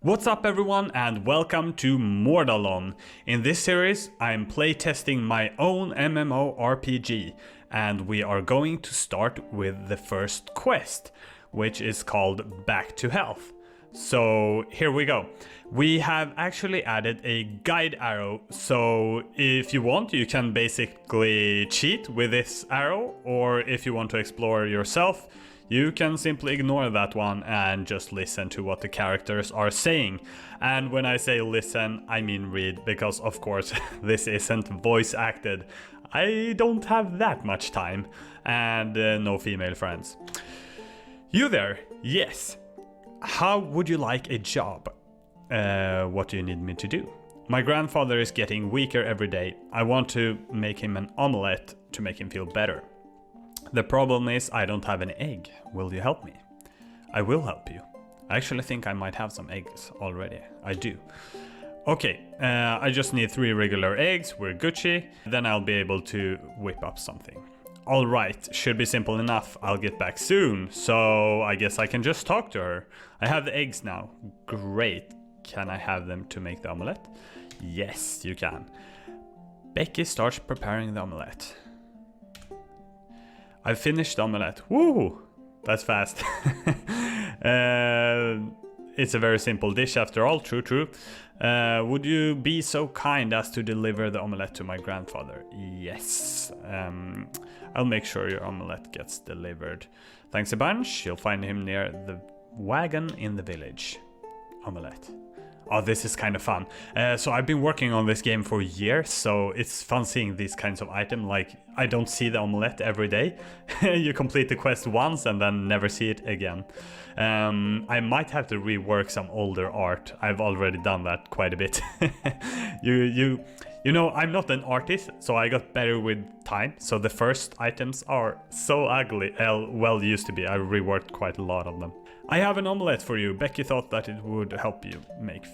What's up everyone and welcome to Mordalon. In this series I'm playtesting my own MMORPG and we are going to start with the first quest, which is called Back to Health. So here we go. We have actually added a guide arrow, so if you want you can basically cheat with this arrow, or if you want to explore yourself you can simply ignore that one and just listen to what the characters are saying. And when I say listen, I mean read, because of course this isn't voice acted. I don't have that much time, and no female friends. You there? Yes. How would you like a job? What do you need me to do? My grandfather is getting weaker every day. I want to make him an omelette to make him feel better. The problem is I don't have an egg. Will you help me? I will help you. I actually think I might have some eggs already. I do. Okay, I just need 3 regular eggs. We're Gucci. Then I'll be able to whip up something. Alright, should be simple enough. I'll get back soon. So I guess I can just talk to her. I have the eggs now. Great. Can I have them to make the omelette? Yes, you can. Becky starts preparing the omelette. I've finished the omelette. Woo! That's fast. It's a very simple dish after all, true. Would you be so kind as to deliver the omelette to my grandfather? Yes. I'll make sure your omelette gets delivered. Thanks a bunch. You'll find him near the wagon in the village. Omelette. Oh, this is kind of fun. So I've been working on this game for years, so it's fun seeing these kinds of items. Like, I don't see the omelette every day. You complete the quest once and then never see it again. I might have to rework some older art. I've already done that quite a bit. You know, I'm not an artist, so I got better with time. So the first items are so ugly. Well, used to be. I reworked quite a lot of them. I have an omelette for you. Becky thought that it would help you make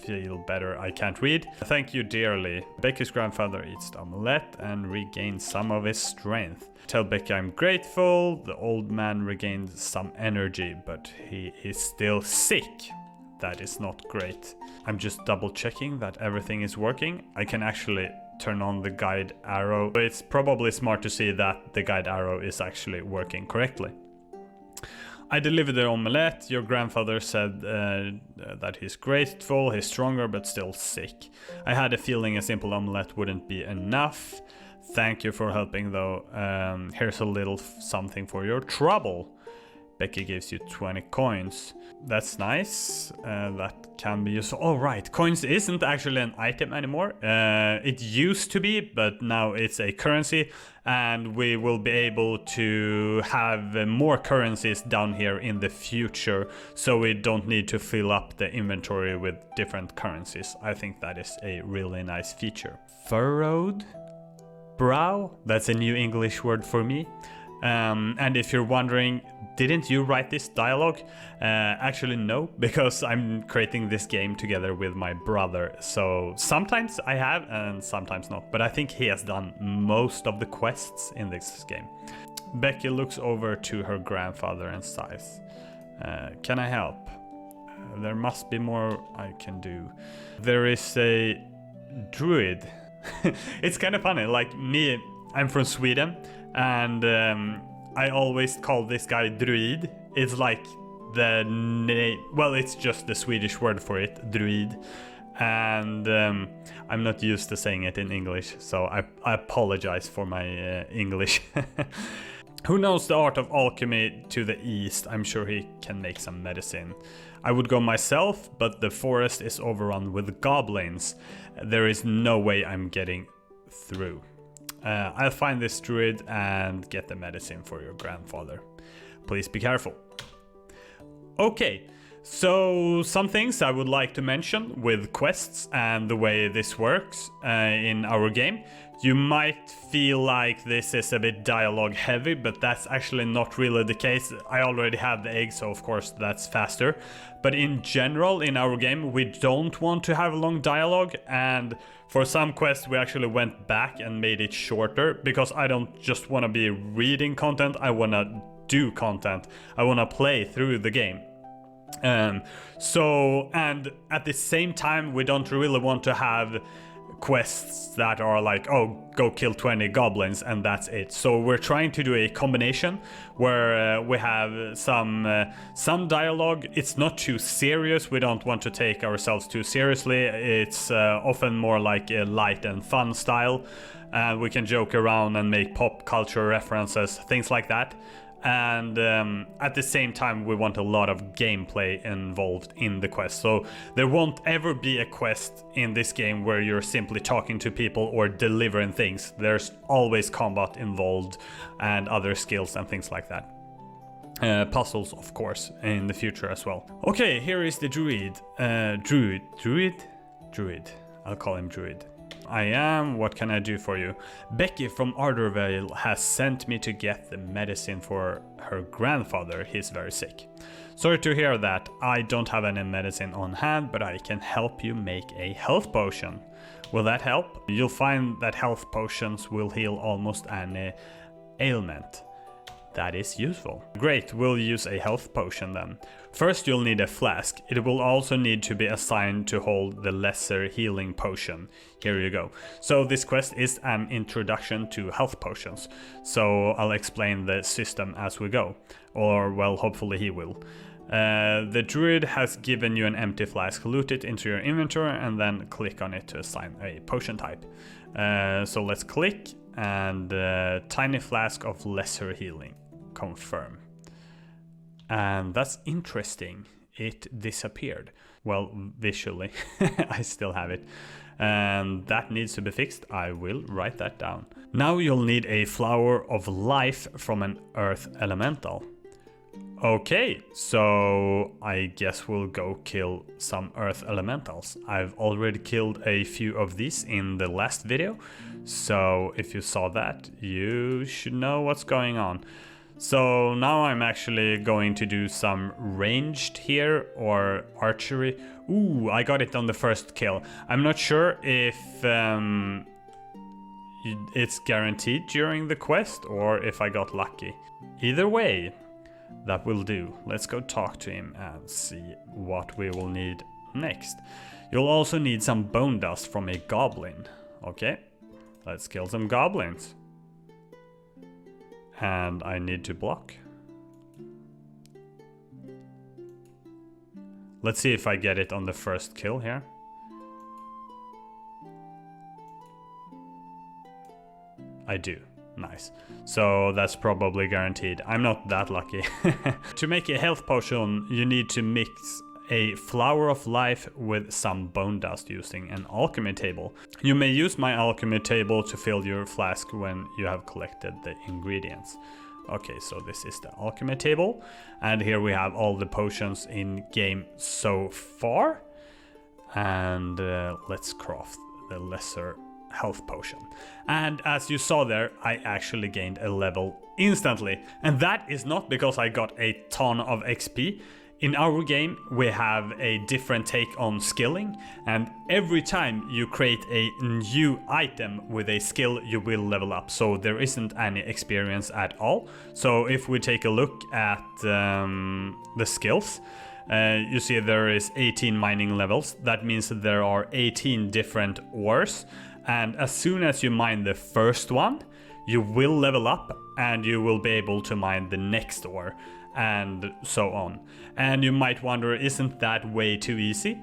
feel better. I can't read. Thank you dearly. Becky's grandfather eats the omelette and regains some of his strength. Tell Becky I'm grateful. The old man regained some energy, but he is still sick. That is not great. I'm just double checking that everything is working. I can actually turn on the guide arrow. It's probably smart to see that the guide arrow is actually working correctly. I delivered the omelette. Your grandfather said that he's grateful, he's stronger but still sick. I had a feeling a simple omelette wouldn't be enough. Thank you for helping though. Here's a little something for your trouble. Becky gives you 20 coins. That's nice. That can be useful. Oh right, coins isn't actually an item anymore. It used to be, but now it's a currency, and we will be able to have more currencies down here in the future, so we don't need to fill up the inventory with different currencies. I think that is a really nice feature. Furrowed brow? That's a new English word for me. And if you're wondering, didn't you write this dialogue? Actually no, because I'm creating this game together with my brother, so sometimes I have and sometimes not, but I think he has done most of the quests in this game. Becky looks over to her grandfather and sighs. Can I help? There must be more I can do. There is a druid. It's kind of funny, like me, I'm from Sweden, and I always call this guy druid. It's like the name, well, it's just the Swedish word for it, druid, and I'm not used to saying it in English, so I apologize for my English. Who knows the art of alchemy to the east? I'm sure he can make some medicine. I would go myself, but the forest is overrun with goblins. There is no way I'm getting through. I'll find this druid and get the medicine for your grandfather. Please be careful. Okay, so some things I would like to mention with quests and the way this works in our game. You might feel like this is a bit dialogue heavy, but that's actually not really the case. I already have the egg, so of course that's faster. But in general, in our game, we don't want to have long dialogue, and for some quests we actually went back and made it shorter, because I don't just want to be reading content, I want to do content. I want to play through the game. So, and at the same time, we don't really want to have quests that are like, oh, go kill 20 goblins and that's it. So we're trying to do a combination where we have some dialogue. It's not too serious. We don't want to take ourselves too seriously. It's often more like a light and fun style. We can joke around and make pop culture references, things like that. And at the same time, we want a lot of gameplay involved in the quest. So there won't ever be a quest in this game where you're simply talking to people or delivering things. There's always combat involved and other skills and things like that. Puzzles, of course, in the future as well. Okay, here is the druid. Druid. I'll call him druid. What can I do for you? Becky from Ardervale has sent me to get the medicine for her grandfather. He's very sick. Sorry to hear that. I don't have any medicine on hand, but I can help you make a health potion. Will that help? You'll find that health potions will heal almost any ailment. That is useful. Great, we'll use a health potion then. First you'll need a flask. It will also need to be assigned to hold the lesser healing potion. Here you go. So this quest is an introduction to health potions. So I'll explain the system as we go. Or well, hopefully he will. The druid has given you an empty flask. Loot it into your inventory and then click on it to assign a potion type. So let's click and tiny flask of lesser healing. Confirm. And that's interesting. It disappeared. Well, visually. I still have it. And that needs to be fixed. I will write that down. Now you'll need a flower of life from an earth elemental. Okay, so I guess we'll go kill some earth elementals. I've already killed a few of these in the last video. So if you saw that, you should know what's going on. So now I'm actually going to do some ranged here, or archery. Ooh, I got it on the first kill. I'm not sure if it's guaranteed during the quest or if I got lucky. Either way, that will do. Let's go talk to him and see what we will need next. You'll also need some bone dust from a goblin. Okay, let's kill some goblins. And I need to block. Let's see if I get it on the first kill here. I do. Nice. So that's probably guaranteed. I'm not that lucky. To make a health potion, you need to mix a flower of life with some bone dust using an alchemy table. You may use my alchemy table to fill your flask when you have collected the ingredients. Okay, so this is the alchemy table, and here we have all the potions in game so far. And let's craft the lesser health potion. And as you saw there, I actually gained a level instantly. And that is not because I got a ton of XP. In our game, we have a different take on skilling, and every time you create a new item with a skill, you will level up. So there isn't any experience at all. So if we take a look at the skills, you see there is 18 mining levels. That means that there are 18 different ores. And as soon as you mine the first one, you will level up and you will be able to mine the next ore, and so on. And you might wonder, isn't that way too easy?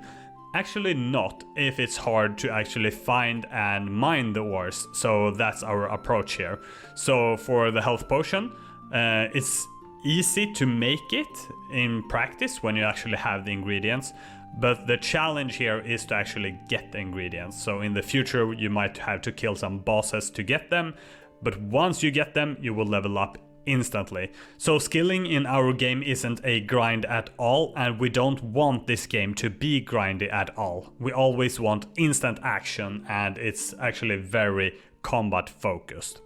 Actually not, if it's hard to actually find and mine the ores. So that's our approach here. So for the health potion, it's easy to make it in practice when you actually have the ingredients. But the challenge here is to actually get the ingredients. So in the future, you might have to kill some bosses to get them. But once you get them, you will level up instantly. So skilling in our game isn't a grind at all, and we don't want this game to be grindy at all. We always want instant action, and it's actually very combat focused.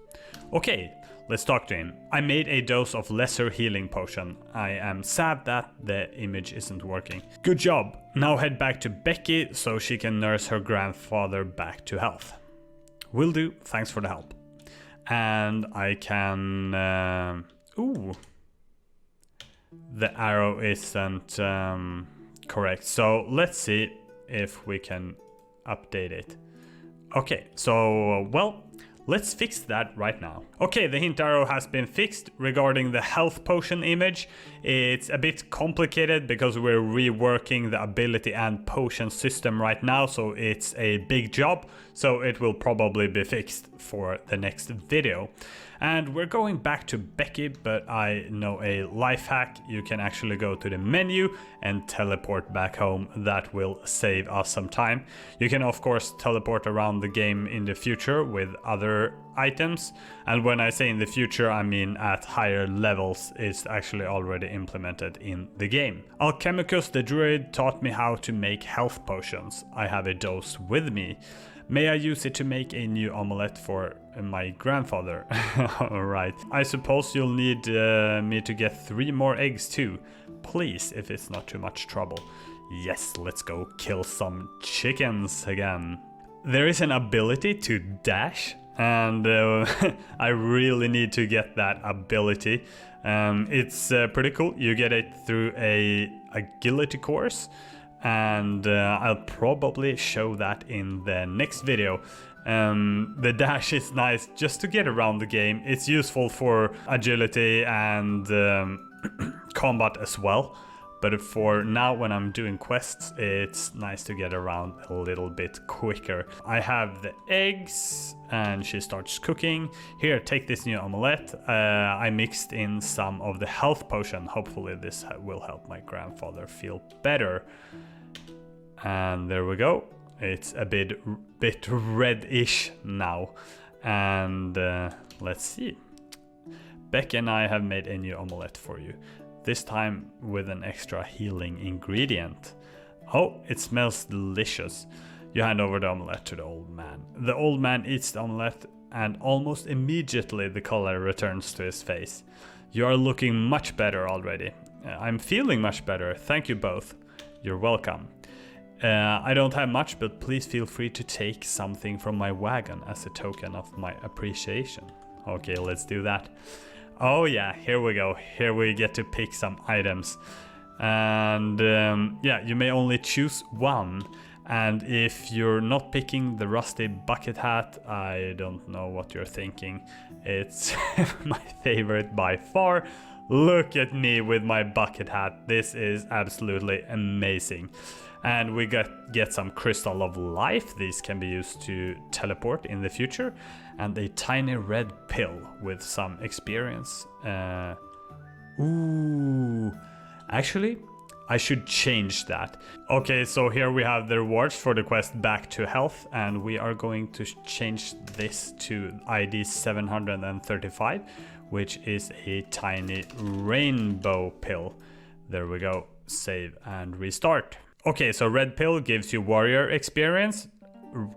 Okay, let's talk to him. I made a dose of lesser healing potion. I am sad that the image isn't working. Good job. Now head back to Becky so she can nurse her grandfather back to health. Will do. Thanks for the help. And I can... the arrow isn't correct. So let's see if we can update it. Okay, so well, let's fix that right now. Okay, the hint arrow has been fixed. Regarding the health potion image, it's a bit complicated because we're reworking the ability and potion system right now, so it's a big job, so it will probably be fixed for the next video. And we're going back to Becky, but I know a life hack. You can actually go to the menu and teleport back home. That will save us some time. You can of course teleport around the game in the future with other items, and when I say in the future I mean at higher levels. It's actually already implemented in the game. Alchemicus the druid taught me how to make health potions. I have a dose with me. May I use it to make a new omelette for my grandfather? Alright. I suppose you'll need me to get 3 more eggs too. Please, if it's not too much trouble. Yes, let's go kill some chickens again. There is an ability to dash, and I really need to get that ability. It's pretty cool. You get it through a agility course, and I'll probably show that in the next video. The dash is nice just to get around the game. It's useful for agility and combat as well. But for now, when I'm doing quests, it's nice to get around a little bit quicker. I have the eggs, and she starts cooking. Here, take this new omelette. I mixed in some of the health potion. Hopefully this will help my grandfather feel better. And there we go. It's a bit reddish now. And let's see. Beck and I have made a new omelette for you. This time with an extra healing ingredient. Oh, it smells delicious. You hand over the omelette to the old man. The old man eats the omelette, and almost immediately the color returns to his face. You are looking much better already. I'm feeling much better. Thank you both. You're welcome. I don't have much, but please feel free to take something from my wagon as a token of my appreciation. Okay, let's do that. Oh yeah, here we go. Here we get to pick some items. And yeah, you may only choose one. And if you're not picking the rusty bucket hat, I don't know what you're thinking. It's my favorite by far. Look at me with my bucket hat. This is absolutely amazing. And we get some crystal of life. These can be used to teleport in the future. And a tiny red pill with some experience. Ooh, actually, I should change that. Okay, so here we have the rewards for the quest Back to Health, and we are going to change this to ID 735, which is a tiny rainbow pill. There we go. Save and restart. Okay, so red pill gives you warrior experience,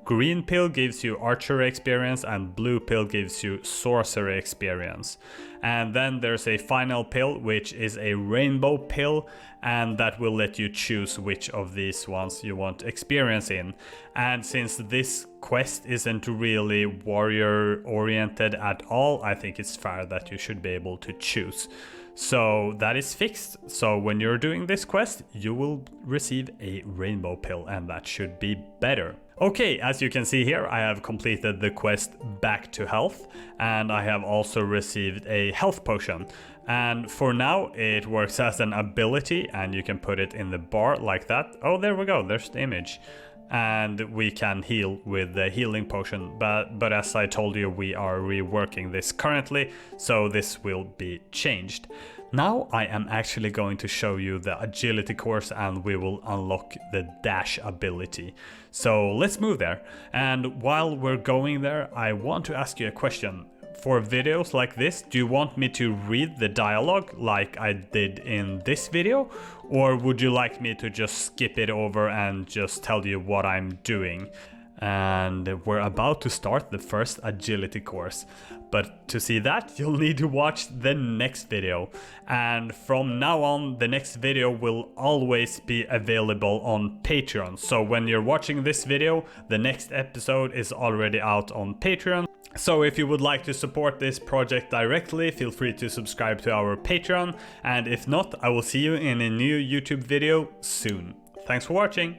green pill gives you archery experience, and blue pill gives you sorcery experience. And then there's a final pill, which is a rainbow pill, and that will let you choose which of these ones you want experience in. And since this quest isn't really warrior oriented at all, I think it's fair that you should be able to choose. So that is fixed. So when you're doing this quest, you will receive a rainbow pill, and that should be better. Okay, as you can see here, I have completed the quest Back to Health, and I have also received a health potion. And for now, it works as an ability, and you can put it in the bar like that. Oh, there we go, there's the image. And we can heal with the healing potion, but as I told you, we are reworking this currently, so this will be changed. Now I am actually going to show you the agility course, and we will unlock the dash ability. So let's move there. And while we're going there, I want to ask you a question. For videos like this, do you want me to read the dialogue like I did in this video? Or would you like me to just skip it over and just tell you what I'm doing? and we're about to start the first agility course. But to see that, you'll need to watch the next video. And from now on, the next video will always be available on Patreon. So when you're watching this video, the next episode is already out on Patreon. So if you would like to support this project directly, feel free to subscribe to our Patreon. And if not, I will see you in a new YouTube video soon. Thanks for watching.